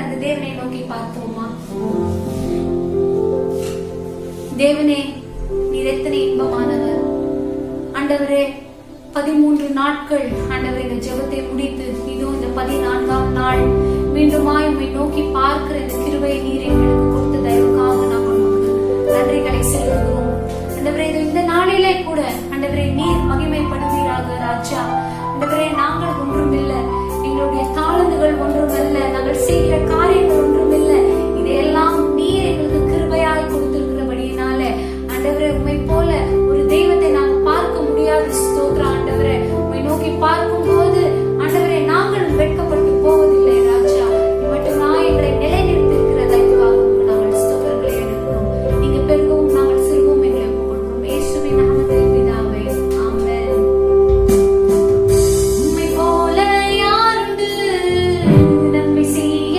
அந்த தேவனை நோக்கி பார்ப்போமா? தேவனே, நீர் எத்தனை இன்பமானவர் ஆண்டவரே. 13 நாட்கள் ஆண்டவரே இந்த ஜெபத்தை முடித்து இதோ இந்த 14ஆம் நாள் மீண்டுமாய் உம்மை நோக்கி பார்க்கிற இந்த கிருபையை நீர் எங்களுக்கு கொடுத்த தயவுக்காக நாங்கள் நன்றிகளை செலுத்துகிறோம் ஆண்டவரே. இந்த நாளிலே கூட ஆண்டவரே நீர் மகிமைப்படுவீராக ராஜா. ஆண்டவரே, நாங்கள் ஒன்றுமில்லை, எங்களுடைய தாளந்துகள் ஒன்றுமல்ல, நாங்கள் செய்கிற காரியங்கள் ஒன்றுமில்லை, இதையெல்லாம் நீர் எங்களுக்கு கிருபையாய் கொடுத்திருக்கிறபடியினால ஆண்டவரே உம்மை போல ஒரு தெய்வத்தை நாங்கள் பார்க்க முடியாது. ஸ்தோத்திரம் ஆண்டவரே. உம்மை நோக்கி பார்க்கும் போது ஆண்டவரே நாங்களும் வெட்கப்பட்டு போவதில்லை ராஜா. மட்டும் நான் எங்களை நிலைநிறுத்திருக்கிற தயவுக்காக நாங்கள் ஸ்தோத்திரங்களை எடுக்கிறோம். நீங்க பெருகவும் நாங்கள் சிறுவும் எங்களை ஒப்புக்கொள்கிறோம். இயேசுவின் நாமத்தில் பிதாவே, ஆமென். உம்மை போல யாருண்டு நன்மை செய்ய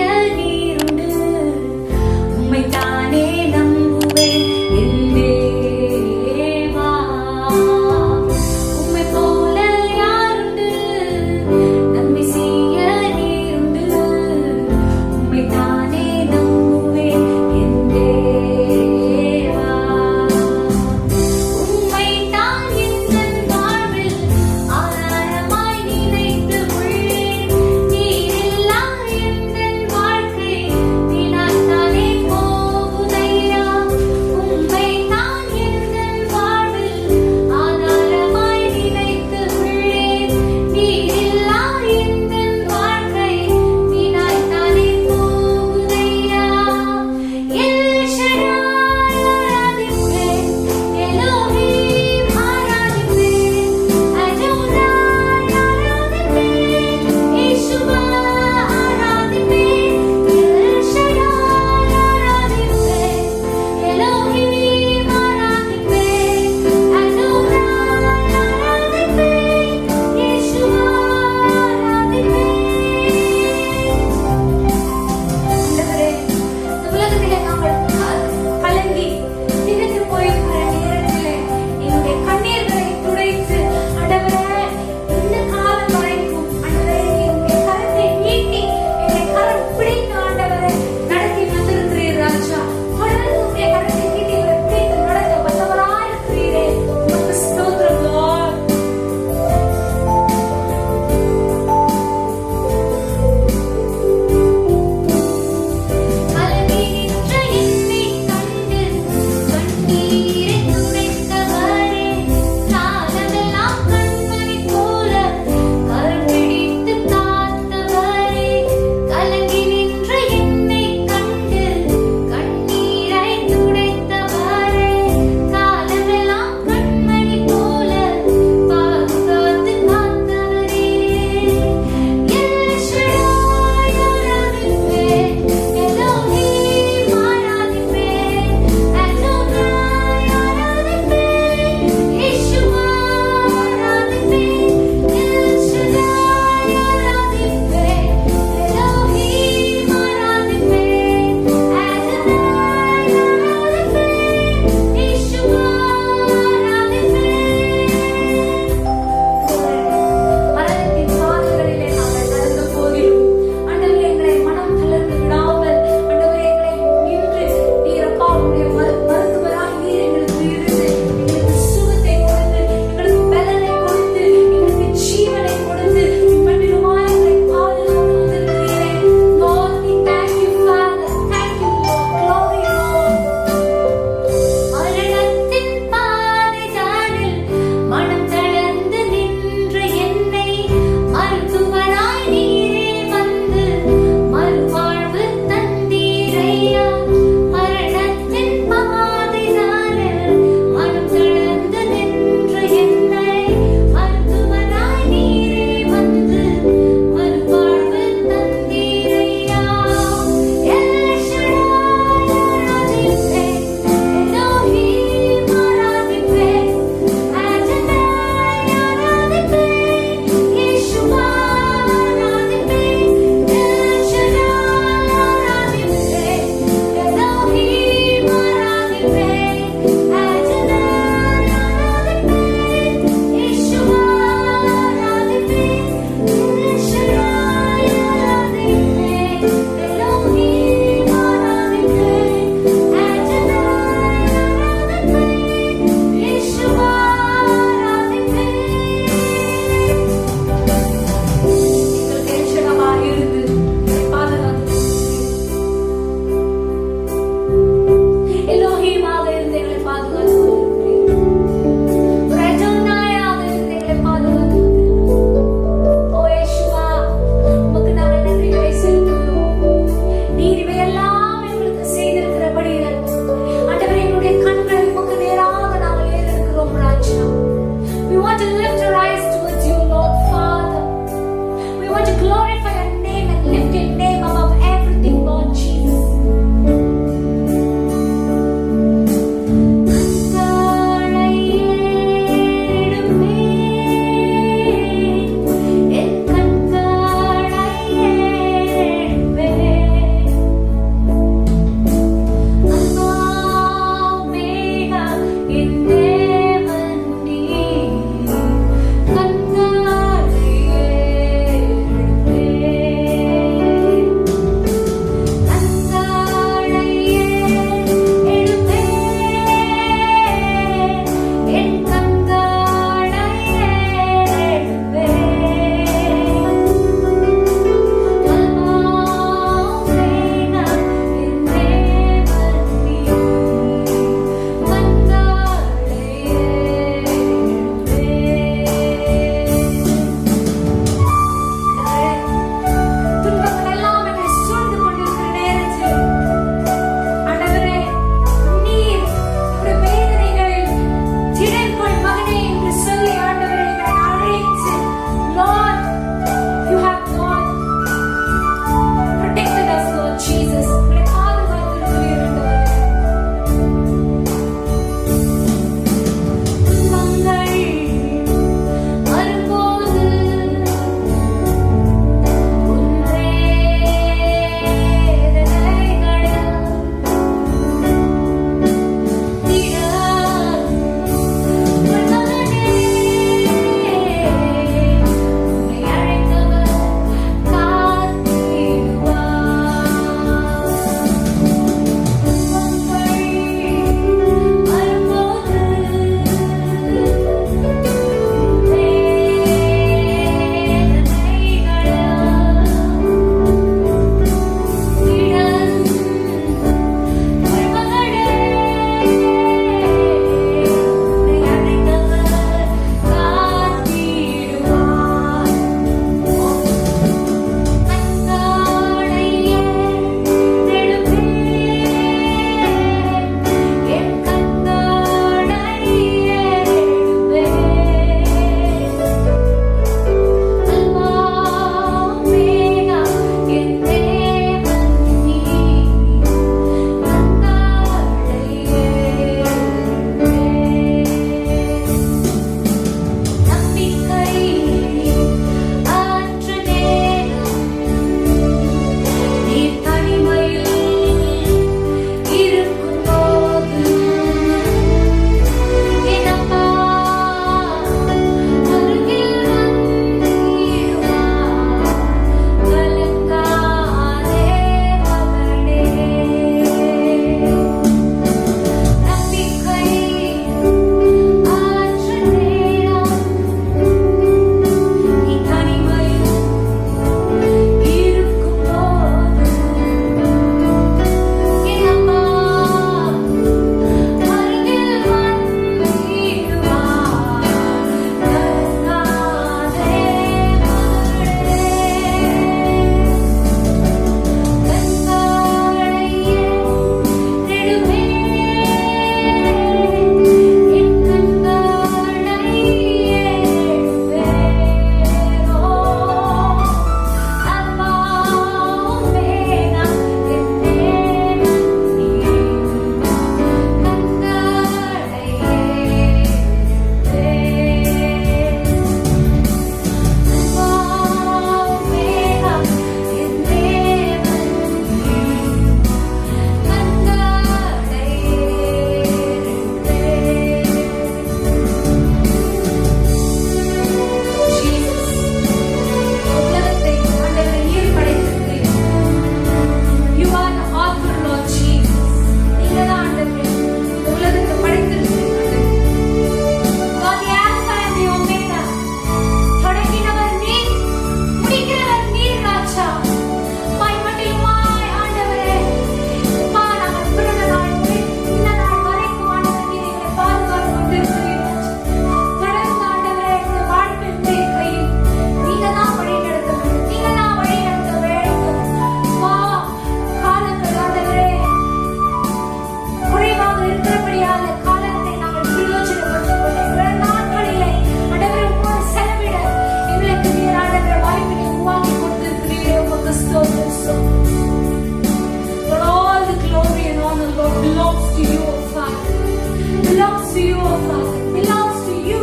belongs to you, O Father. It belongs to you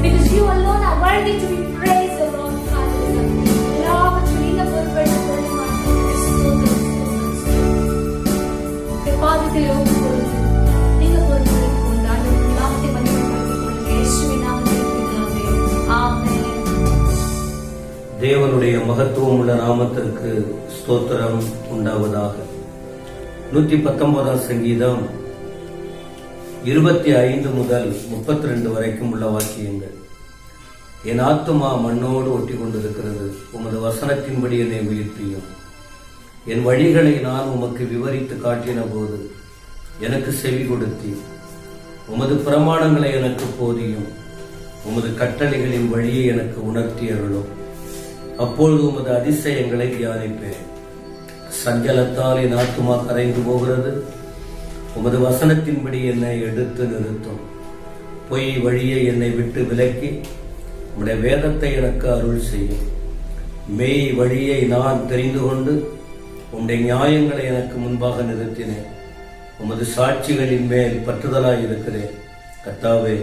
because you alone are worthy to be praised, O Lord, Father. எல்லாவற்றையும் நீங்க பொறுப்பெடுத்துக்கொள்ளுங்க. பாதத்தில் ஒப்பு கொடுத்து நீங்க பொறுப்பெடுத்துக் கொண்டு ஆண்டவருடைய நாமத்தை மகிமைப்படுத்திக் கொள்ளுங்க. இயேசுவின் நாமத்தில் பிதாவே. ஆமென். தேவனுடைய மகத்துவம் உள்ள நாமத்திற்கு ஸ்தோத்திரம் உண்டாவதாக. 119 சங்கீதம் 25 முதல் 32 வரைக்கும் உள்ள வாக்கியங்கள். என் ஆத்துமா மண்ணோடு ஒட்டி கொண்டிருக்கிறது, உமது வசனத்தின்படி என்னை உயிர்ப்பியும். என் வழிகளை நான் உமக்கு விவரித்து காட்டின போது எனக்கு செவி கொடுத்தீர். உமது பிரமாணங்களை எனக்கு போதியும், உமது கட்டளைகளின் வழியை எனக்கு உணர்த்தியருளும். அப்பொழுது உமது அதிசயங்களை தியானிப்பேன். சஞ்சலத்தால் என் ஆத்துமா கரைந்து போகிறது, உமது வசனத்தின்படி என்னை எடுத்து நிறுத்தும். பொய் வழியை என்னை விட்டு விலக்கி உம்முடைய வேதத்தை எனக்கு அருள் செய்யும். மெய் வழியை நான் தெரிந்து கொண்டு உம்முடைய நியாயங்களை எனக்கு முன்பாக நிறுத்தினேன். உமது சாட்சிகளின் மேல் பற்றுதலாய் இருக்கிறேன். கர்த்தாவே,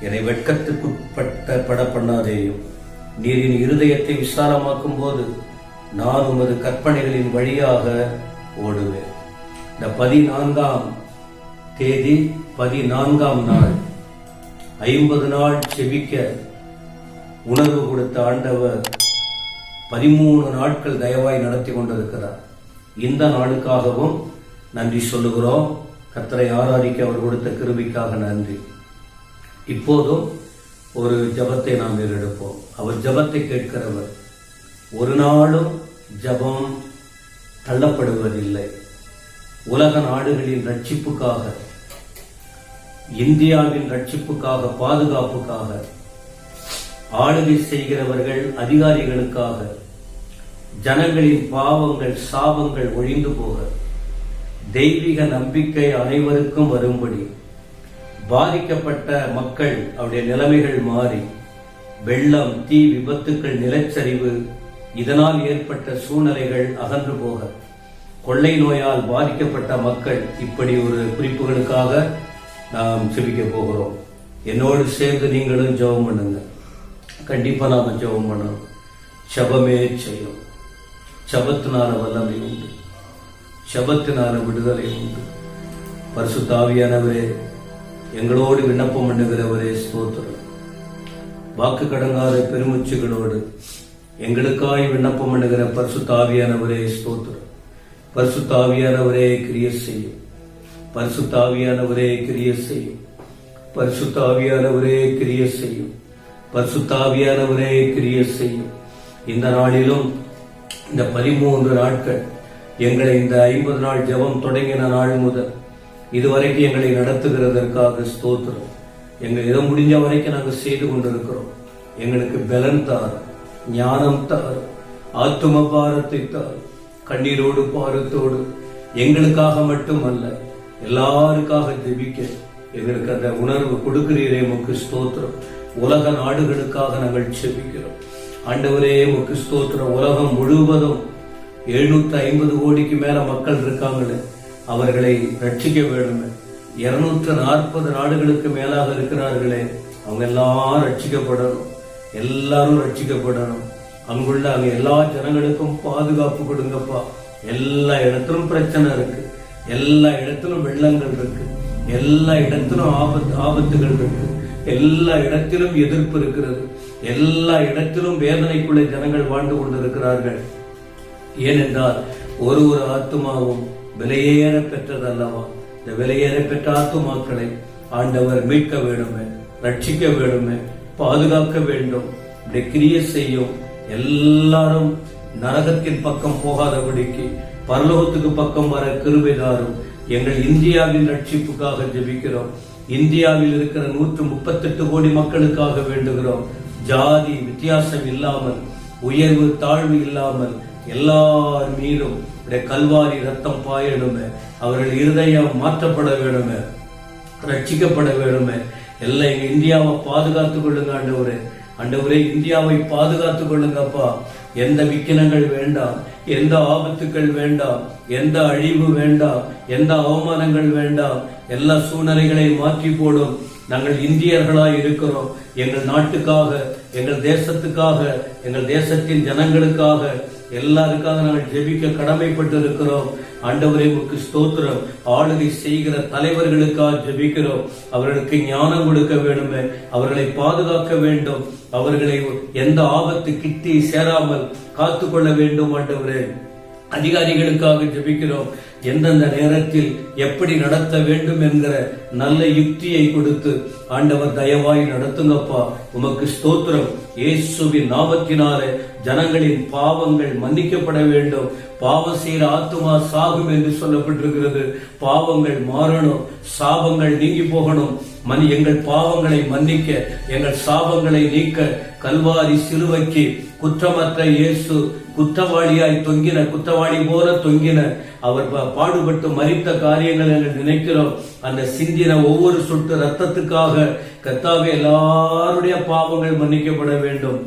என்னை வெட்கத்துக்குட்பட பண்ணாதேயும். நீரின் இருதயத்தை விசாலமாக்கும் போது நான் உமது கற்பனைகளின் வழியாக ஓடுவேன். இந்த 14ஆம் தேதி 14ஆம் நாள் 50 நாள் செபிக்க உணர்வு கொடுத்த ஆண்டவர் 13 நாட்கள் தயவாய் நடத்தி கொண்டிருக்கிறார். இந்த நாளுக்காகவும் நன்றி சொல்லுகிறோம். கர்த்தரை ஆராதிக்க அவர் கொடுத்த கிருபைக்காக நன்றி. இப்போதும் ஒரு ஜபத்தை நாம் ஏறெடுப்போம். அவர் ஜபத்தை கேட்கிறவர். ஒரு நாளும் ஜபம் தள்ளப்படுவதில்லை. உலக நாடுகளின் ரட்சிப்புக்காக, இந்தியாவின் ரட்சிப்புக்காக, பாதுகாப்புக்காக, ஆளுகை செய்கிறவர்கள் அதிகாரிகளுக்காக, ஜனங்களின் பாவங்கள் சாபங்கள் ஒழிந்து போக, தெய்வீக நம்பிக்கை அனைவருக்கும் வரும்படி, பாதிக்கப்பட்ட மக்கள் அவருடைய நிலைமைகள் மாறி, வெள்ளம், தீ விபத்துக்கள், நிலச்சரிவு, இதனால் ஏற்பட்ட சூழ்நிலைகள் அகன்று போக, கொள்ளை நோயால் பாதிக்கப்பட்ட மக்கள், இப்படி ஒரு குறிப்புகளுக்காக நாம் செபிக்க போகிறோம். என்னோடு சேர்ந்து நீங்களும் ஜெபம் பண்ணுங்க. கண்டிப்பா நாம ஜெபம் பண்ணணும். ஜெபமே செய்யும். ஜெபத்தினால வல்லமை உண்டு, ஜெபத்தினால விடுதலை உண்டு. பரிசுத்த ஆவியானவரே, எங்களோடு விண்ணப்பம் பண்ணுகிறவரே ஸ்தோத்திரம். வாக்கு கடங்காத பெருமுச்சுகளோடு எங்களுக்காய் விண்ணப்பம் பண்ணுகிற பரிசுத்த ஆவியானவரே ஸ்தோத்திரம். பரிசுத்த ஆவியானவரே கிரியை செய்யும். பரிசுத்த ஆவியானவரே கிரியை செய்யும். பரிசுத்த ஆவியானவரே கிரியை செய்யும். பரிசுத்த ஆவியானவரே கிரியை செய்யும். இந்த நாளிலும் இந்த 13 நாட்கள் எங்களை இந்த 50 நாள் ஜெபம் தொடங்கின நாள் முதல் இதுவரைக்கும் எங்களை நடத்துகிறதற்காக ஸ்தோத்திரம். எங்கள் இதை முடிஞ்ச வரைக்கும் நாங்கள் செய்து கொண்டிருக்கிறோம். எங்களுக்கு பலன் தாரும், ஞானம் தாரும், ஆத்தும பாரத்தை தாரும். கண்ணீரோடு பாரத்தோடு எங்களுக்காக மட்டுமல்ல, எல்லாருக்காக ஜெபிக்க எங்களுக்கு அந்த உணர்வு கொடுக்கிறீரே, உமக்கு ஸ்தோத்திரம். உலக நாடுகளுக்காக நாங்கள் ஜெபிக்கிறோம். ஆண்டவரே, உமக்கு ஸ்தோத்திரம். உலகம் முழுவதும் 750 கோடிக்கு மேல மக்கள் இருக்காங்களே, அவர்களை ரட்சிக்க வேண்டுமே. 240 நாடுகளுக்கு மேலாக இருக்கிறார்களே, அவங்க எல்லாரும் ரட்சிக்கப்படணும். எல்லாரும் ரட்சிக்கப்படணும். அங்க எல்லா ஜனங்களுக்கும் பாதுகாப்பு கொடுங்கப்பா. எல்லா இடத்திலும் பிரச்சனை இருக்கு, எல்லா இடத்திலும் வெள்ளங்கள் இருக்கு, எல்லா இடத்திலும் ஆபத்துகள் இருக்கு, எல்லா இடத்திலும் எதிர்ப்பு இருக்கிறது, எல்லா இடத்திலும் வேதனைக்குள்ளே ஜனங்கள் வாழ்ந்து கொண்டிருக்கிறார்கள். ஏனென்றால் ஒரு ஆத்துமாவும் விலையேற பெற்றதல்லவா. இந்த விலையேற பெற்ற ஆத்துமாக்களை ஆண்டவர் மீட்க வேண்டுமே, ரட்சிக்க வேண்டுமே, பாதுகாக்க வேண்டும். இப்படி கிரியை செய்யும். எல்லாரும் நரகத்தின் பக்கம் போகாதபடிக்கு பரலோகத்துக்கு பக்கம் வர கிருபை தாரும். எங்கள் இந்தியாவின் ரட்சிப்புக்காக ஜெபிக்கிறோம். இந்தியாவில் இருக்கிற 138 கோடி மக்களுக்காக வேண்டுகிறோம். ஜாதி வித்தியாசம் இல்லாமல், உயர்வு தாழ்வு இல்லாமல் எல்லார் மீதும் கல்வாரி ரத்தம் பாயணுமே. அவர்கள் இருதயம் மாற்றப்பட வேணுமே, ரட்சிக்கப்பட வேணுமே. எல்லாம் எங்க இந்தியாவை பாதுகாத்துக் கொள்ளுங்க ஆண்டவரே. ஆண்டவரே, இந்தியாவை பாதுகாத்துக் கொள்ளுங்கப்பா. எந்த விக்கினங்கள் வேண்டாம், எந்த ஆபத்துக்கள் வேண்டாம், எந்த அழிவு வேண்டாம், எந்த அவமானங்கள் வேண்டாம். எல்லா சூழ்நிலைகளையும் மாற்றி போடும். நாங்கள் இந்தியர்களாய் இருக்கிறோம். எங்கள் நாட்டுக்காக, எங்கள் தேசத்துக்காக, எங்கள் தேசத்தின் ஜனங்களுக்காக, எல்லாருக்காக நாங்கள் ஜெபிக்க கடமைப்பட்டு இருக்கிறோம். ஆண்டவரே உமக்கு ஸ்தோத்திரம். ஆளுகை செய்கிற தலைவர்களுக்காக ஜெபிக்கிறோம். அவர்களுக்கு ஞானம் கொடுக்க வேண்டுமே, அவர்களை பாதுகாக்க வேண்டும், அவர்களை எந்த ஆபத்து கிட்டி சேராமல் காத்துக்கொள்ள வேண்டும். ஆண்டவரே அதிகாரிகளுக்காக ஜெபிக்கிறோம். எந்தெந்த நேரத்தில் எப்படி நடத்த வேண்டும் என்கிற நல்ல யுக்தியை கொடுத்து ஆண்டவர் தயவாய் நடத்துங்கப்பா. உமக்கு ஸ்தோத்திரம். இயேசுவின் நாமத்தினாலே ஜனங்களின் பாவங்கள் மன்னிக்கப்பட வேண்டும். பாவம் செய்கிற ஆத்துமா சாகும் என்று சொல்லப்பட்டிருக்கிறது. பாவங்கள் மாறணும், சாபங்கள் நீங்கி போகணும். எங்கள் பாவங்களை மன்னிக்க, எங்கள் சாபங்களை நீக்க கல்வாரி சிலுவைக்கு குற்றமற்ற இயேசு குற்றவாளியாய் தொங்கின, குற்றவாளி போல தொங்கின அவர் பாடுபட்டு மரித்த காரியங்களை நினைக்கிறோம். அந்த சிந்தின ஒவ்வொரு சொட்டு ரத்தத்துக்காக கர்த்தாவே எல்லாருடைய பாவங்கள் மன்னிக்கப்பட வேண்டும்,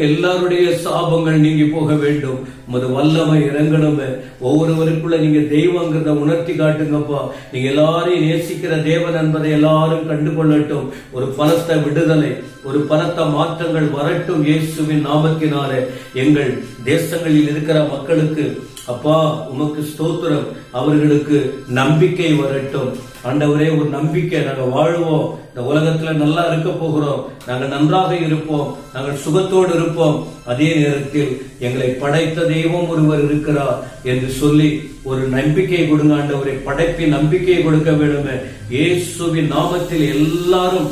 எல்லாருடைய சாபங்கள் நீங்கி போக வேண்டும். உமது வல்லமை இறங்கணுமே. ஒவ்வொருவருக்குள்ள நீங்க தெய்வங்கிறத உணர்த்தி காட்டுங்கப்பா. நீங்க எல்லாரையும் நேசிக்கிற தேவன் என்பதை எல்லாரும் கண்டு கொள்ளட்டும். ஒரு பலத்த விடுதலை, ஒரு பலத்த மாற்றங்கள் வரட்டும் இயேசுவின் நாமத்தினாலே. எங்கள் தேசங்களில் இருக்கிற மக்களுக்கு அப்பா உமக்கு ஸ்தோத்திரம். அவர்களுக்கு நம்பிக்கை வரட்டும். ஆண்டவரே ஒரு நம்பிக்கை, நாங்கள் வாழுவோம், இந்த உலகத்துல நல்லா இருக்க போகிறோம், நாங்கள் நன்றாக இருப்போம், நாங்கள் சுகத்தோடு இருப்போம். அதே நேரத்தில் எங்களை படைத்த தெய்வம் ஒருவர் இருக்கிறார் என்று சொல்லி ஒரு நம்பிக்கை கொடுங்க ஆண்டவரே. படைப்பின் நம்பிக்கை கொடுக்க வேண்டுமே. இயேசுவின் நாமத்தில் எல்லாரும்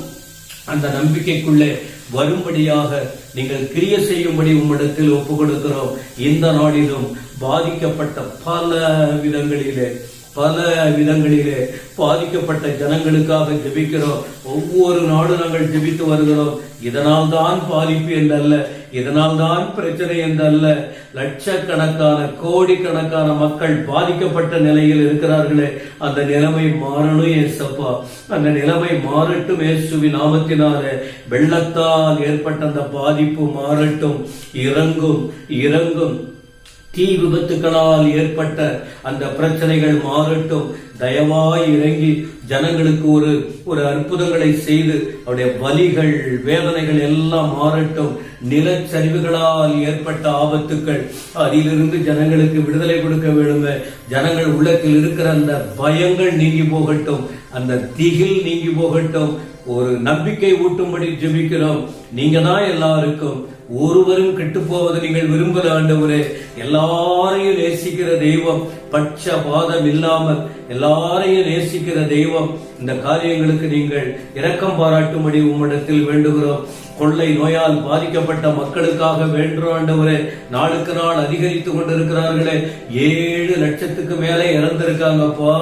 அந்த நம்பிக்கைக்குள்ளே வரும்படியாக நீங்கள் கிரிய செய்யும்படி உம்மிடத்தில் ஒப்புக் கொடுக்கிறோம். இந்த நாளிலும் பாதிக்கப்பட்ட பல விதங்களிலே பாதிக்கப்பட்ட ஜனங்களுக்காக ஜெபிக்கிறோம். ஒவ்வொரு நாடும் நாங்கள் ஜெபித்து வருகிறோம். இதனால் தான் பாதிப்பு என்றல்ல, இதனால் தான் பிரச்சனை என்றல்ல. லட்சக்கணக்கான கோடிக்கணக்கான மக்கள் பாதிக்கப்பட்ட நிலையில் இருக்கிறார்களே, அந்த நிலைமை மாறணும் ஏசப்பா. அந்த நிலைமை மாறட்டும் இயேசுவின் நாமத்தினாலே. வெள்ளத்தால் ஏற்பட்ட அந்த பாதிப்பு மாறட்டும். இறங்கும் தீ விபத்துக்களால் ஏற்பட்ட அந்த பிரச்சனைகள் மாறட்டும். தயவாய் இறங்கி ஜனங்களுக்கு ஒரு அற்புதங்களை செய்து அவருடைய வலிகள், வேதனைகள் எல்லாம் மாறட்டும். நிலச்சரிவுகளால் ஏற்பட்ட ஆபத்துக்கள், அதிலிருந்து ஜனங்களுக்கு விடுதலை கொடுக்க வேண்டுமே. ஜனங்கள் உள்ளத்தில் இருக்கிற அந்த பயங்கள் நீங்கி போகட்டும், அந்த திகில் நீங்கி போகட்டும். ஒரு நம்பிக்கை ஊட்டும்படி ஜெபிக்கிறோம். நீங்க தான் எல்லாருக்கும், ஒருவரும் கெட்டு போவதை நீங்கள் விரும்புகிற ஆண்டவரே. எல்லாரையும் நேசிக்கிற தெய்வம், பட்சபாதம் இல்லாமல் எல்லாரையும் நேசிக்கிற தெய்வம். இந்த காரியங்களுக்கு நீங்கள் இரக்கம் பாராட்டும்படி உம்மிடத்தில் வேண்டுகிறோம். கொள்ளை நோயால் பாதிக்கப்பட்ட மக்களுக்காக வேண்டுகிறோம் ஆண்டவரே. நாளுக்கு நாள் அதிகரித்து கொண்டிருக்கிறார்களே, 7 லட்சத்துக்கு மேலே இறந்திருக்காங்கப்பா.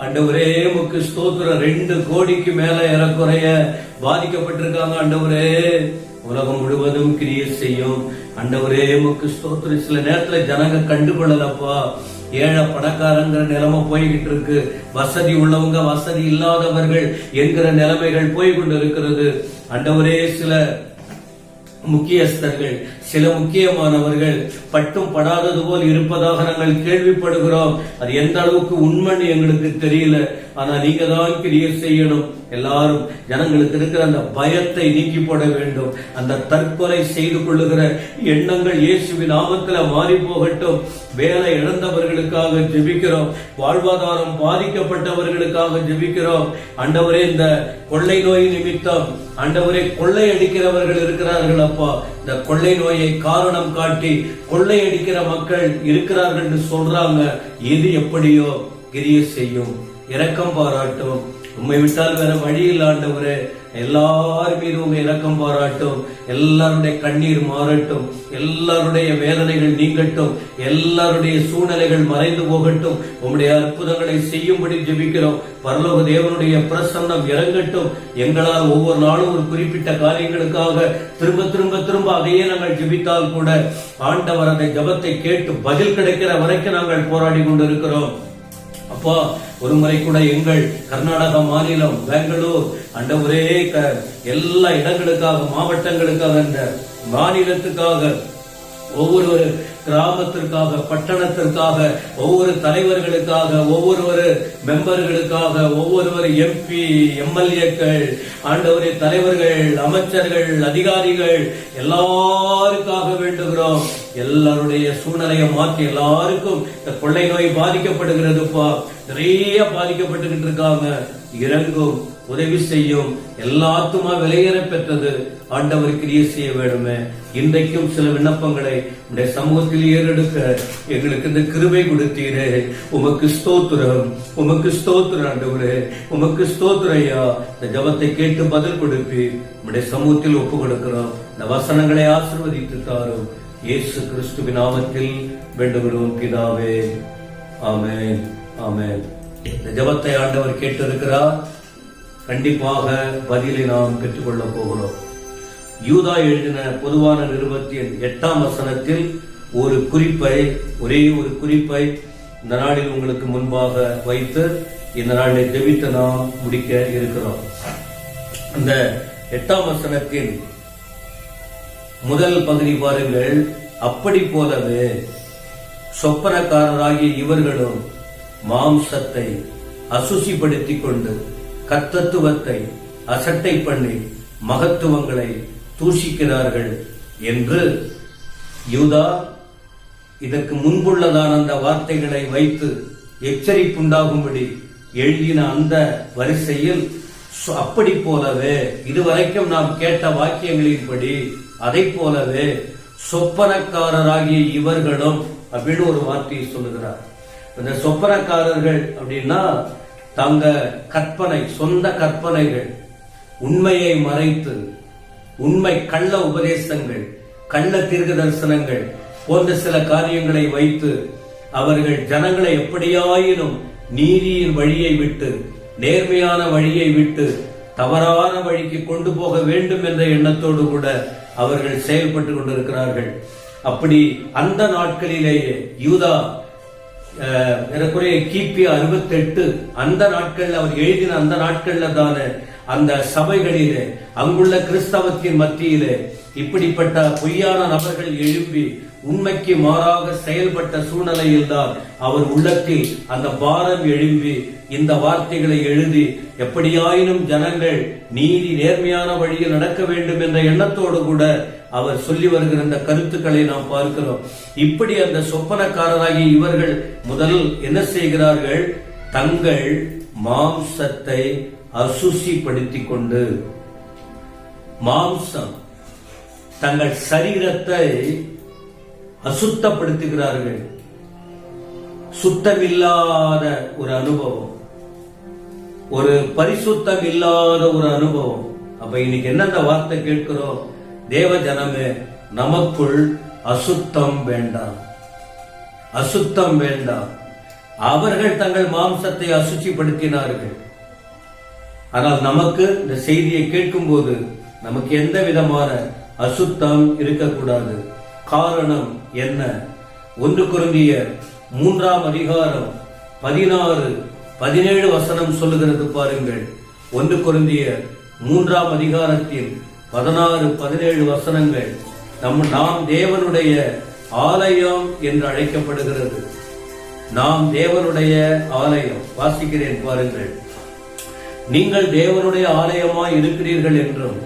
ஆண்டவரே உமக்கு ஸ்தோத்திரம். 2 கோடிக்கு மேல ஏறக்குறைய பாதிக்கப்பட்டிருக்காங்க ஆண்டவரே. உலகம் முழுவதும் கிரியை செய்யும் ஆண்டவரே உமக்கு ஸ்தோத்திரம். சில நேரத்துல ஜனங்க கண்டுகொள்ளலப்பா. ஏழை பணக்காரங்கிற நிலைமை போய்கிட்டு இருக்கு. வசதி உள்ளவங்க, வசதி இல்லாதவர்கள் என்கிற நிலைமைகள் போய்கொண்டு இருக்கிறது ஆண்டவரே. சில முக்கியஸ்தர்கள், சில முக்கியமானவர்கள் பட்டும் படாதது போல் இருப்பதாக நாங்கள் கேள்விப்படுகிறோம். அது எந்த அளவுக்கு உண்மைன்னு எங்களுக்கு தெரியல. ஆனா நீங்க தான் கிரியை செய்யணும். எல்லாரும் ஜனங்களுக்கு இருக்கிற அந்த பயத்தை நீக்கி போட வேண்டும். அந்த தற்கொலை செய்து கொள்ளுகிற எண்ணங்கள் இயேசுவின் நாமத்துல மாறி போகட்டும். வேலை இழந்தவர்களுக்காக ஜெபிக்கிறோம். வாழ்வாதாரம் பாதிக்கப்பட்டவர்களுக்காக ஜெபிக்கிறோம் ஆண்டவரே. இந்த கொள்ளை நோய் நிமித்தம் ஆண்டவரே கொள்ளை அடிக்கிறவர்கள் இருக்கிறார்கள் அப்பா. இந்த கொள்ளை நோயை காரணம் காட்டி கொள்ளை அடிக்கிற மக்கள் இருக்கிறார்கள் என்று சொல்றாங்க. எது எப்படியோ கிரியை செய்யும், இரக்கம் பாராட்டும். உண்மை விட்டால் வேற வழி இல்லை ஆண்டவரே. எல்லார் மீது உங்க இரக்கம் பாராட்டும். எல்லாருடைய கண்ணீர் மாறட்டும், எல்லாருடைய வேதனைகள் நீங்கட்டும், எல்லாருடைய சூழ்நிலைகள் மறைந்து போகட்டும். உங்களுடைய அற்புதங்களை செய்யும்படி ஜெபிக்கிறோம். பரலோக தேவனுடைய பிரசன்னம் இறங்கட்டும். எங்களால் ஒவ்வொரு நாளும் ஒரு குறிப்பிட்ட காரியங்களுக்காக திரும்ப அதையே நாங்கள் ஜெபித்தால் கூட ஆண்டவர் அந்த ஜெபத்தை கேட்டு பதில் கிடைக்கிற வரைக்கும் நாங்கள் போராடி கொண்டிருக்கிறோம் அப்பா. ஒரு முறை கூட எங்கள் கர்நாடகா மாநிலம் பெங்களூர் ஆண்டவரே எல்லா இடங்களுக்காக, மாவட்டங்களுக்காக, அந்த மாநிலத்துக்காக ஒவ்வொரு கிராமத்திற்காக, பட்டணத்திற்காக, ஒவ்வொரு தலைவர்களுக்காக, ஒவ்வொரு மெம்பர்களுக்காக, ஒவ்வொரு MP, MLAக்கள், ஆண்டவரே தலைவர்கள், அமைச்சர்கள், அதிகாரிகள் எல்லாருக்காக வேண்டுகிறோம். எல்லாருடைய சூழ்நிலையை மாற்றி எல்லாருக்கும் இந்த கொள்ளை நோய் பாதிக்கப்படுகிறதுப்பா, நிறைய பாதிக்கப்பட்டுகிட்டு இருக்காங்க. இறங்கும், உதவி செய்யும். எல்லா ஆத்துமா விலையேற பெற்றது. ஆண்டவர் கிரியை செய்ய வேண்டுமே. இன்றைக்கும் சில விண்ணப்பங்களை உடைய சமூகத்தில் ஏறெடுக்க எங்களுக்கு இந்த கிருபை கொடுத்தீரே, உமக்கு ஸ்தோத்திரம், உமக்கு ஸ்தோத்திரம் ஆண்டவரே, உமக்கு ஸ்தோத்திரம் ஐயா. இந்த ஜபத்தை கேட்டு பதில் கொடுப்பி உடைய சமூகத்தில் ஒப்பு கொடுக்கிறோம். இந்த வசனங்களை ஆசீர்வதித்து தாரும். இயேசு கிறிஸ்துவின் நாமத்தில் வேண்டுகிறோம் பிதாவே, ஆமென், ஆமென். இந்த ஜபத்தை ஆண்டவர் கேட்டிருக்கிறார். கண்டிப்பாக பதிலை நாம் பெற்றுக்கொள்ள போகிறோம். யூதா எழுதின பொதுவான நிருபத்தின் 8ஆம் வசனத்தில் ஒரு குறிப்பை, ஒரே ஒரு குறிப்பை இந்த நாளில் உங்களுக்கு முன்பாக வைத்து இந்த நாளில் ஜெபித்து நாம் முடிக்க இருக்கிறோம். அந்த 8ஆம் வசனத்தின் முதல் பகுதி பாருங்கள். அப்படி போலவே சொப்பனக்காரராகிய இவர்களும் மாம்சத்தை அசுசிப்படுத்திக் கொண்டு கர்த்தத்துவத்தை அசட்டை பண்ணி மகத்துவங்களை தூஷிக்கிறார்கள் என்று யூதா இதற்கு முன்புள்ளதான அந்த வார்த்தைகளை வைத்து எச்சரிப்புண்டாகும்படி எழுதின அந்த வரிசையில் அப்படி போலவே, இதுவரைக்கும் நாம் கேட்ட வாக்கியங்களின்படி அதை போலவே சொப்பனக்காரராகிய இவர்களும் அப்படின்னு ஒரு வார்த்தையை சொல்லுகிறார். இந்த சொப்பனக்காரர்கள் அப்படின்னா தங்க கற்பனை, சொந்த கற்பனைகள், உண்மையை மறைத்து உண்மை கள்ள உபதேசங்கள், கள்ள தீர்க்க தரிசனங்கள் போன்ற சில காரியங்களை வைத்து அவர்கள் ஜனங்களை எப்படியாயினும் நீதியின் வழியை விட்டு, நேர்மையான வழியை விட்டு தவறான வழிக்கு கொண்டு போக வேண்டும் என்ற எண்ணத்தோடு கூட அவர்கள் செயல்பட்டு கொண்டிருக்கிறார்கள். அப்படி அந்த நாட்களிலேயே யூதா ஏறக்குறைய கிபி 68 அந்த நாட்கள் அவர் எழுதின அந்த நாட்கள்ல தானே அந்த சபைகளிலே, அங்குள்ள கிறிஸ்தவத்தின் மத்தியிலே இப்படிப்பட்ட பொய்யான நபர்கள் எழும்பி உண்மைக்கு மாறாக செயல்பட்ட சூழ்நிலையில் தான் அவர் உள்ளத்தில் அந்த பாரம் எழும்பி இந்த வார்த்தைகளை எழுதி எப்படியாயினும் ஜனங்கள் நீதி நேர்மையான வழியில் நடக்க வேண்டும் என்ற எண்ணத்தோடு கூட அவர் சொல்லி வருகிற இந்த கருத்துக்களை நாம் பார்க்கிறோம். இப்படி அந்த சொப்பனக்காரராகி இவர்கள் முதல் என்ன செய்கிறார்கள்? தங்கள் மாம்சத்தை அசுசிப்படுத்திக் கொண்டு, மாம்சம் தங்கள் சரீரத்தை அசுத்தப்படுத்துகிறார்கள். சுத்தமில்லாத ஒரு அனுபவம், ஒரு பரிசுத்தம் இல்லாத ஒரு அனுபவம். அப்ப இன்னைக்கு என்ன அந்த வார்த்தை கேட்கிறோம்? தேவ ஜனமே, நமக்குள் அசுத்தம் வேண்டாம், அசுத்தம் வேண்டாம். அவர்கள் தங்கள் மாம்சத்தை அசுச்சிப்படுத்தினார்கள். ஆனால் நமக்கு இந்த செய்தியை கேட்கும் போது நமக்கு எந்த விதமான அசுத்தம் இருக்கக்கூடாது. காரணம் என்ன? 1 கொரிந்தியர் 3ஆம் அதிகாரம் 16, 17 வசனம் சொல்லுகிறது பாருங்கள். 1 கொரிந்தியர் 3ஆம் அதிகாரத்தில் 16, 17 வசனங்கள் நாம் தேவனுடைய ஆலயம் என்று அழைக்கப்படுகிறது. நாம் தேவனுடைய ஆலயம். வாசிக்கிறேன் பாருங்கள். நீங்கள் தேவனுடைய ஆலயமாய் இருக்கிறீர்கள் என்றும்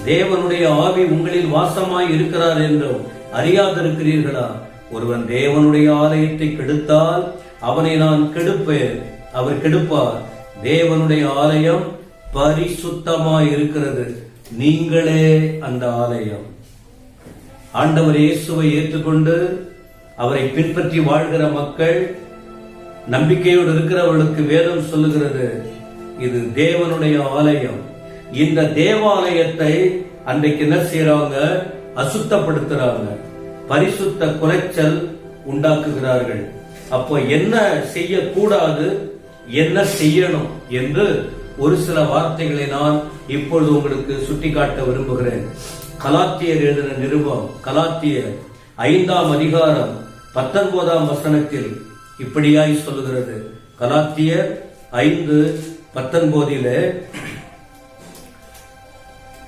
தேவனுடைய ஆவி உங்களில் வாசமாய் இருக்கிறார் என்றும் அறியாதிருக்கிறீர்களா? ஒருவன் தேவனுடைய ஆலயத்தை கெடுத்தால் அவனை நான் கெடுப்பேன், அவர் கெடுப்பார். தேவனுடைய ஆலயம் பரிசுத்தமாய் இருக்கிறது, நீங்களே அந்த ஆலயம். ஆண்டவர் இயேசுவை ஏற்றுக்கொண்டு அவரை பின்பற்றி வாழ்கிற மக்கள், நம்பிக்கையோடு இருக்கிறவர்களுக்கு வேதம் சொல்லுகிறது, இது தேவனுடைய ஆலயம். இந்த தேவாலயத்தை அன்றைக்கு என்ன செய்யறாங்க? அசுத்தப்படுத்துறாங்க, பரிசுத்த குலைச்சல் உண்டாக்குகிறார்கள். அப்போ என்ன செய்யக்கூடாது, என்ன செய்யணும் என்று ஒரு சில வார்த்தைகளை நான் இப்பொழுது உங்களுக்கு சுட்டிக்காட்ட விரும்புகிறேன். கலாத்தியர் எழுதின நிருபம், கலாத்தியர் 5ஆம் அதிகாரம் 19ஆம் வசனத்தில் இப்படியாய் சொல்லுகிறது. கலாத்தியர் 5:19,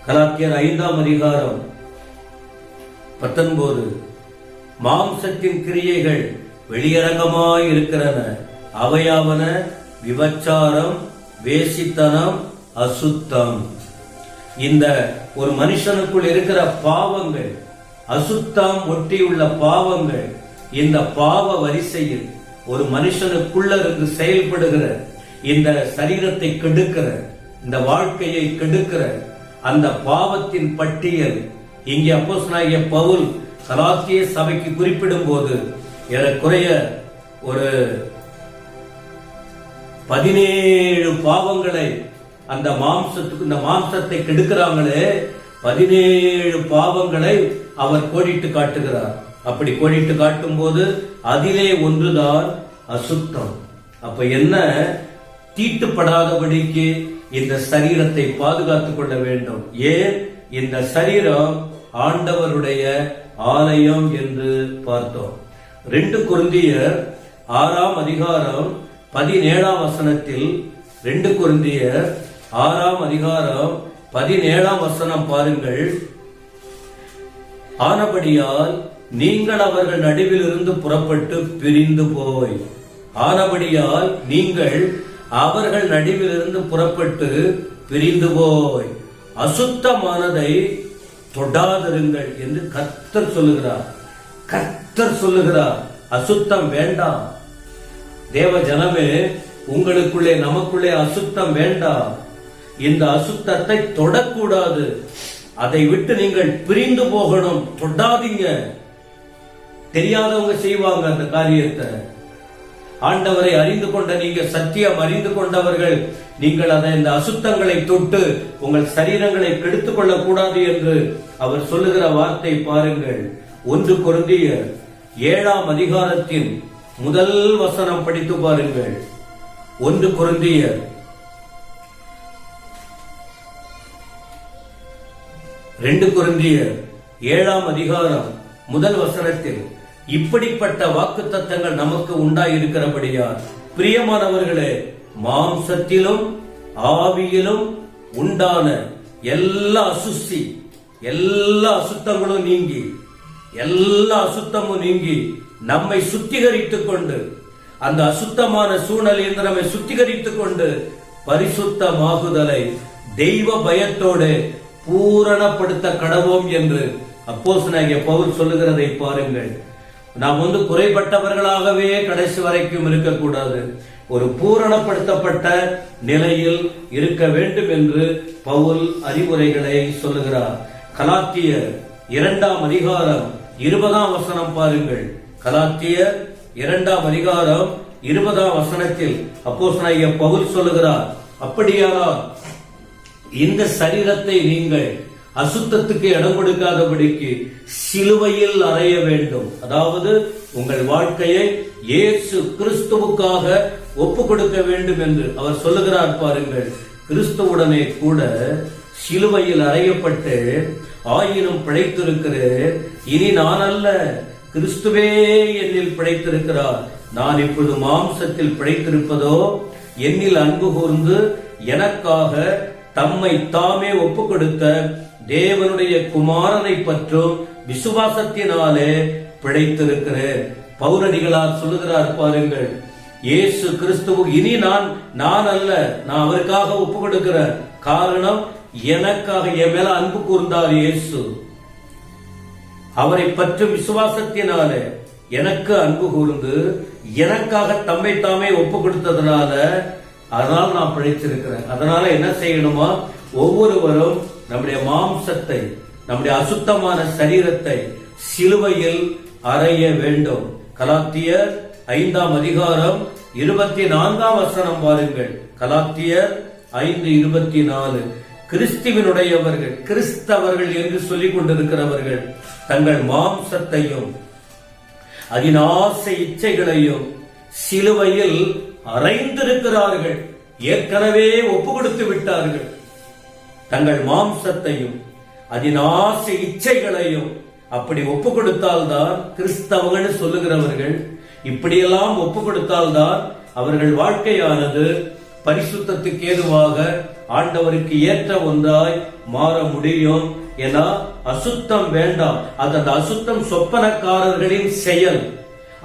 கலாத்தியர் 5ஆம் அதிகாரம் 19, மாம்சத்தின் கிரியைகள் வெளியரங்கமாய் இருக்கிறன. அவையாவன விபச்சாரம், வேசித்தனம், அசுத்தம். இந்த ஒரு மனுஷனுக்குள் இருக்கிற பாவங்கள், அசுத்தம் ஒட்டியுள்ள பாவங்கள், இந்த பாவ வரிசையில் ஒரு மனுஷனுக்குள்ள இருந்து செயல்படுகிற, இந்த சரீரத்தை கெடுக்கிற, இந்த வாழ்க்கையை கெடுக்கிற அந்த பாவத்தின் பட்டியல் இங்கே அப்போஸ்தலனாகிய பவுல் கலாத்திய சபைக்கு குறிப்பிடும் போது ஏறக்குறைய ஒரு 17 பாவங்களை அந்த இந்த மாம்சத்தை கெடுக்கிறாங்களே 17 பாவங்களை அவர் கோடிட்டு காட்டுகிறார். அப்படி கோடிட்டு காட்டும் போது அதிலே ஒன்றுதான் அசுத்தம். அப்ப என்ன, தீட்டுப்படாதபடிக்கு இந்த சரீரத்தை பாதுகாத்துக் கொள்ள வேண்டும். ஏன், இந்த சரீரம் ஆண்டவருடைய ஆலயம் என்று பார்த்தோம். 2 கொரிந்தியர் 6ஆம் அதிகாரம் 17ஆம் வசனத்தில் 2 கொரிந்தியர் 6ஆம் அதிகாரம் 17ஆம் வசனம் பாருங்கள். ஆனபடியால் நீங்கள் அவர்கள் நடுவில் இருந்து புறப்பட்டு பிரிந்து போய், ஆனபடியால் நீங்கள் அவர்கள் நடுவில் இருந்து புறப்பட்டு பிரிந்து போய் அசுத்தமானதை தொடாதிருங்கள் என்று கர்த்தர் சொல்லுகிறார். கர்த்தர் சொல்லுகிறார், அசுத்தம் வேண்டாம். தேவ ஜனமே, உங்களுக்குள்ளே நமக்குள்ளே அசுத்தம் வேண்டாம். இந்த அசுத்தத்தை தொடக்கூடாது. அதை விட்டு நீங்கள் பிரிந்து போகணும். தொடாதீங்க. தெரியாதவங்க செய்வாங்க அந்த காரியத்தை. ஆண்டவரை அறிந்து கொண்ட நீங்க, சத்தியம் அறிந்து கொண்டவர்கள், நீங்கள் அதை இந்த அசுத்தங்களை தொட்டு உங்கள் சரீரங்களை கெடுத்துக் கொள்ளக் கூடாது என்று அவர் சொல்லுகிற வார்த்தை பாருங்கள். 1 கொரிந்தியர் 7ஆம் அதிகாரத்தின் முதல் வசனம் படித்து பாருங்கள். 1 கொரிந்தியர் 2 கொரிந்தியர் 7ஆம் அதிகாரம் முதல் வசனத்தில் இப்படிப்பட்ட வாக்குத்தத்தங்கள் நமக்கு உண்டாயிருக்கிறபடியால் பிரியமானவர்களே, மாம்சத்திலும் ஆவியிலும் உண்டான எல்லா அசுத்தி, எல்லா அசுத்தங்களும் நீங்கி, எல்லா அசுத்தமும் நீங்கி நம்மை சுத்திகரித்துக் கொண்டு, அந்த அசுத்தமான சூழ்நிலையில் நம்மை சுத்திகரித்துக் கொண்டு பரிசுத்தமாகுதலை தெய்வ பயத்தோடு பூரணப்படுத்த கடவோம் என்று அப்போஸ்தலனாகிய பவுல் சொல்லுகிறதை பாருங்கள். நாம் குறைபட்டவர்களாகவே கடைசி வரைக்கும் இருக்கக்கூடாது. ஒரு பூரணப்படுத்தப்பட்ட நிலையில் இருக்க வேண்டும் என்று பவுல் அறிவுரைகளை சொல்லுகிறார். கலாத்தியர் 2ஆம் அதிகாரம் 20ஆம் வசனம் பாருங்கள். கலாத்தியர் 2ஆம் அதிகாரம் 20ஆம் வசனத்தில் அப்போஸ்தலனாகிய பவுல் சொல்லுகிறார், அப்படியானால் இந்த சரீரத்தை நீங்கள் அசுத்தத்துக்கு இடம் கொடுக்காதபடிக்கு சிலுவையில் அறைய வேண்டும். அதாவது உங்கள் வாழ்க்கையை இயேசு கிறிஸ்துவுக்காக ஒப்பு கொடுக்க வேண்டும் என்று அவர் சொல்லுகிறார். பாருங்கள், கிறிஸ்துவுடனே கூட சிலுவையில் அறையப்பட்டு ஆயினும் பிழைத்திருக்கிறேன். இனி நான் அல்ல, கிறிஸ்துவே என்னில் பிழைத்திருக்கிறார். நான் இப்பொழுது மாம்சத்தில் பிழைத்திருப்பதோ என்னில் அன்பு கூர்ந்து எனக்காக தம்மை தாமே ஒப்பு கொடுத்த தேவனுடைய குமாரனை பற்றும் விசுவாசத்தினாலே பிழைத்திருக்கிறேன். பவுலடிகளார் சொல்லுகிறார் பாருங்கள், இயேசு கிறிஸ்துவு இனி நான் அல்ல, நான் அவருக்காக ஒப்பு கொடுக்கிறேன். காரணம், எனக்காக என் மேல அன்பு கூர்ந்தார் இயேசு. அவரை பற்றும் விசுவாசத்தினாலே எனக்கு அன்பு கூர்ந்து எனக்காக தம்மை தாமே ஒப்பு கொடுத்ததுனால, அதனால நான் பிழைத்திருக்கிறேன். அதனால என்ன செய்யணுமா, ஒவ்வொருவரும் நம்முடைய மாம்சத்தை, நம்முடைய அசுத்தமான சரீரத்தை சிலுவையில் அறைய வேண்டும். கலாத்தியர் 5ஆம் அதிகாரம் 24ஆம் வசனம் பாருங்கள். கலாத்தியர் 5:24. கிறிஸ்துவினுடையவர்கள், கிறிஸ்தவர்கள் என்று சொல்லிக் கொண்டிருக்கிறவர்கள் தங்கள் மாம்சத்தையும் அதன் ஆசை இச்சைகளையும் சிலுவையில் அறைந்திருக்கிறார்கள். ஏற்கனவே ஒப்பு கொடுத்து விட்டார்கள். தங்கள் மாம்சத்தையும் அதன் ஆசை இச்சைகளையும் அப்படி ஒப்பு கொடுத்தால்தான் கிறிஸ்தவர்கள் சொல்லுகிறவர்கள். இப்படியெல்லாம் ஒப்பு கொடுத்தால்தான் அவர்கள் வாழ்க்கையானது பரிசுத்தத்துக்கு ஏதுவாக ஆண்டவருக்கு ஏற்ற ஒன்றாய் மாற முடியும். ஏன்னா அசுத்தம் வேண்டாம். அந்த அசுத்தம் சொப்பனக்காரர்களின் செயல்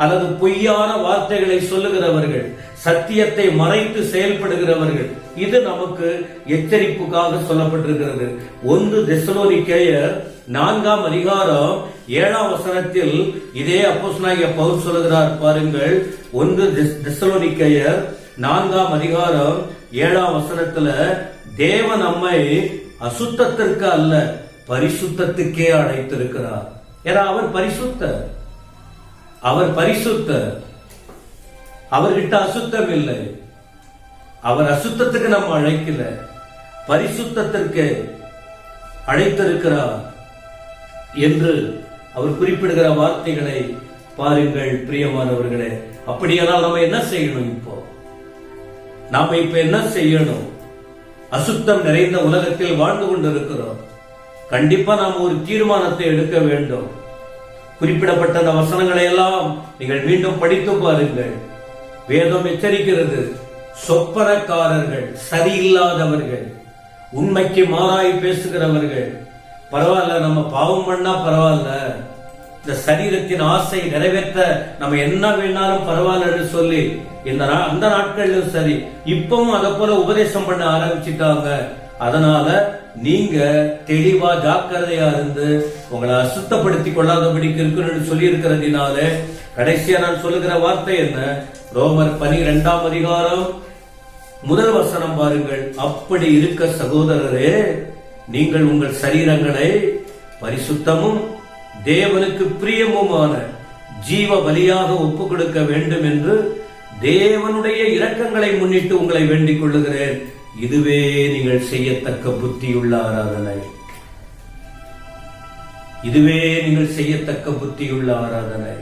அல்லது பொய்யான வார்த்தைகளை சொல்லுகிறவர்கள், சத்தியத்தை மறைத்து செயல்படுகிறவர்கள். இது நமக்கு எச்சரிப்புக்காக சொல்லப்பட்டிருக்கிறது. 1 தெசலோனிக்கேயர் 4ஆம் அதிகாரம் 7ஆம் வசனத்தில் இதே அப்போஸ்தலனாகிய பவுல் சொல்லுகிறார் பாருங்கள். 1 தெசலோனிக்கேயர் 4ஆம் அதிகாரம் 7ஆம் வசனத்துல தேவன் நம்மை அசுத்தத்திற்கு அல்ல பரிசுத்தத்துக்கே அழைத்திருக்கிறார். ஏன்னா அவர் பரிசுத்தர், அவர் பரிசுத்தர், அவர்கிட்ட அசுத்தம் இல்லை. அவர் அசுத்தத்துக்கு நம்ம அழைக்கல, பரிசுத்தத்திற்கு அழைத்திருக்கிறார் என்று அவர் குறிப்பிடுகிற வார்த்தைகளை பாருங்கள் பிரியமானவர்களே. அப்படியானால் நம்ம என்ன செய்யணும்? நாம இப்ப என்ன செய்யணும்? அசுத்தம் நிறைந்த உலகத்தில் வாழ்ந்து கொண்டிருக்கிறோம். கண்டிப்பா நாம் ஒரு தீர்மானத்தை எடுக்க வேண்டும். குறிப்பிடப்பட்ட அந்த வசனங்களை எல்லாம் நீங்கள் மீண்டும் படித்து பாருங்கள். வேதம் எச்சரிக்கிறது, சொப்பனக்காரர்கள், சரியில்லாதவர்கள், உண்மைக்கு மாறாய் பேசுகிறவர்கள். பரவாயில்ல, நம்ம பாவம் பண்ணா பரவாயில்ல, இந்த சரீரத்தின் ஆசை நிறைவேற்ற நம்ம என்ன வேணாலும் பரவாயில்லன்னு சொல்லி அந்த நாட்களிலும் சரி, இப்பவும் அதை போல உபதேசம் பண்ண ஆரம்பிச்சுட்டாங்க. அதனால நீங்க தெளிவா ஜாக்கிரதையா இருந்து உங்களை அசுத்தப்படுத்திக் கொள்ளாதபடிக்கு இருக்கணும்னு சொல்லி இருக்கிறதுனால கடைசியா நான் சொல்லுகிற வார்த்தை என்ன? ரோமர் 12ஆம் அதிகாரம் 1 வசனம் பாருங்கள். அப்படி இருக்க சகோதரரே, நீங்கள் உங்கள் சரீரங்களை பரிசுத்தமும் தேவனுக்கு பிரியமுமான ஜீவ பலியாக ஒப்பு கொடுக்க வேண்டும் என்று தேவனுடைய இரக்கங்களை முன்னிட்டு உங்களை வேண்டிக் கொள்ளுகிறேன். இதுவே நீங்கள் செய்யத்தக்க புத்தியுள்ள ஆராதனை. இதுவே நீங்கள் செய்யத்தக்க புத்தியுள்ள ஆராதனை.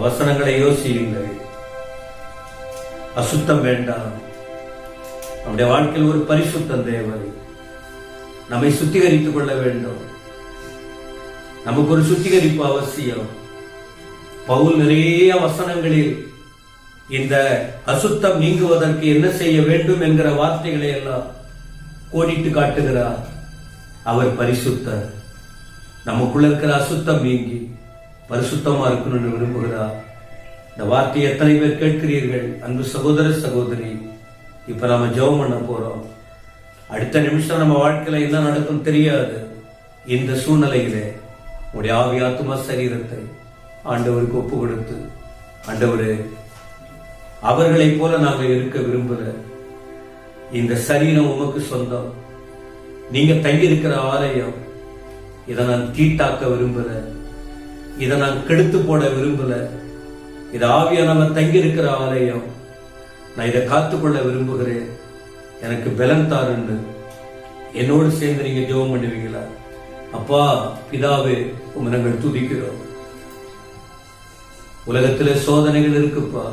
வசனங்களை யோசியுங்கள். அசுத்தம் வேண்டாம். நம்முடைய வாழ்க்கையில் ஒரு பரிசுத்தம் தேவை. நம்மை சுத்திகரித்துக் கொள்ள வேண்டும். நமக்கு ஒரு சுத்திகரிப்பு அவசியம். பவுல் நிறைய வசனங்களில் இந்த அசுத்தம் நீங்குவதற்கு என்ன செய்ய வேண்டும் என்கிற வார்த்தைகளை எல்லாம் கோடிட்டு காட்டுகிறார். அவர் பரிசுத்தர். நமக்குள்ள இருக்கிற அசுத்தம் நீங்கி பரிசுத்தமா இருக்கணும்னு விரும்புகிறார். இந்த வார்த்தையை எத்தனை பேர் கேட்கிறீர்கள்? அன்பு சகோதர சகோதரி, இப்ப நாம ஜெபம் பண்ண போறோம். அடுத்த நிமிஷம் நம்ம வாழ்க்கையில என்ன நடக்கும் தெரியாது. இந்த சூழ்நிலையிலே உடைய ஆவி ஆத்துமா சரீரத்தை ஆண்டவருக்கு ஒப்பு கொடுத்து, ஆண்டவரே, அவர்களைப் போல நாங்கள் இருக்க விரும்பல. இந்த சரீரம் உமக்கு சொந்தம். நீங்க தங்கி இருக்கிற ஆலயம். இதை நான் தீட்டாக்க விரும்பல. இதை நான் கெடுத்து போட விரும்பல. இது ஆவியானவர் தங்கி இருக்கிற ஆலயம். நான் இதை காத்துக்கொள்ள விரும்புகிறேன். எனக்கு பலன் தாருன்னு என்னோடு சேர்ந்து நீங்க ஜெபம் பண்ணுவீங்களா? அப்பா பிதாவே, உம்மை நாங்கள் துதிக்கிறோம். உலகத்திலே சோதனைகள் இருக்குப்பா.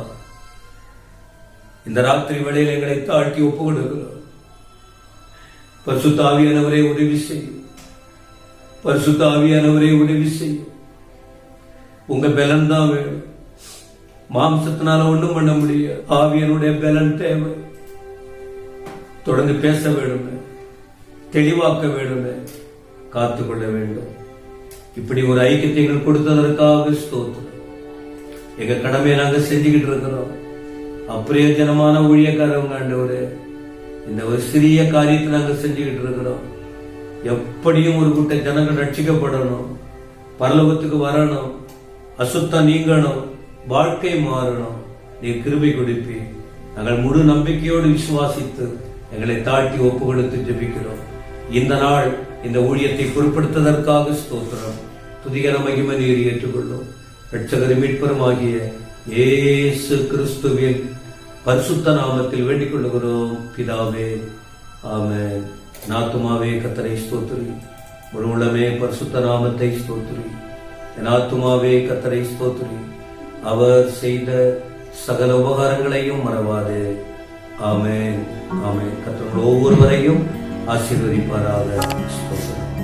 இந்த ராத்திரி வேளையில் எங்களை தாழ்த்தி ஒப்பு கொடுக்கிறோம். பரிசுத்த ஆவியானவரே உதவி செய்யும். பரிசுத்த ஆவியானவரே உதவி செய்யும். உங்க பலன் தான் வேணும். மாம்சத்தினால ஒண்ணும் பண்ண முடியாது. ஆவியனுடைய பலன் தேவை. தொடர்ந்து பேச வேண்டுமே, தெளிவாக்க வேண்டுமே, காத்துக்கொள்ள வேண்டும். இப்படி ஒரு ஐக்கியத்தை எங்கள் கொடுத்ததற்காக ஸ்தோத்திரம். எங்க கடமையை நாங்க செஞ்சுக்கிட்டு இருக்கிறோம். அப்பிரயோஜனமான ஊழியக்காரவங்க ஆண்டவரே, இந்த ஒரு சிறிய காரியத்தை நாங்க செஞ்சுக்கிட்டு இருக்கிறோம். எப்படியும் ஒரு கூட்ட ஜனங்கள் ரட்சிக்கப்படணும், பரலோகத்துக்கு வரணும், அசுத்தம் நீங்கணும், வாழ்க்கை மாறணும். நீ கிருபை கொடுப்பி. நாங்கள் முழு நம்பிக்கையோடு விசுவாசித்து எங்களை தாழ்த்தி ஒப்பு கொடுத்து ஜெபிக்கிறோம். இந்த நாள் இந்த ஊழியத்தை பொருட்படுத்துவதற்காக ஸ்தோத்திரம். துதிகர மகிமை நீர் ஏற்றுக்கொள்ளும். இரட்சகரும் மீட்பரும் ஆகிய இயேசு கிறிஸ்துவின் பரிசுத்த நாமத்தில் வேண்டிக் கொள்ளுகிறோம் பிதாவே, ஆமென். நாத்துமாவே கர்த்தரை ஸ்தோத்திரி, முழு உள்ளமே பரிசுத்த நாமத்தை ஸ்தோத்திரி. என் ஆத்துமாவே கர்த்தரை ஸ்தோத்திரி, அவர் செய்த சகல உபகாரங்களையும் மறவாதே. ஆமென், ஆமென். கர்த்தர் ஒவ்வொருவரையும் ஆசீர்வதிப்பாராக. ஸ்தோத்திரம்.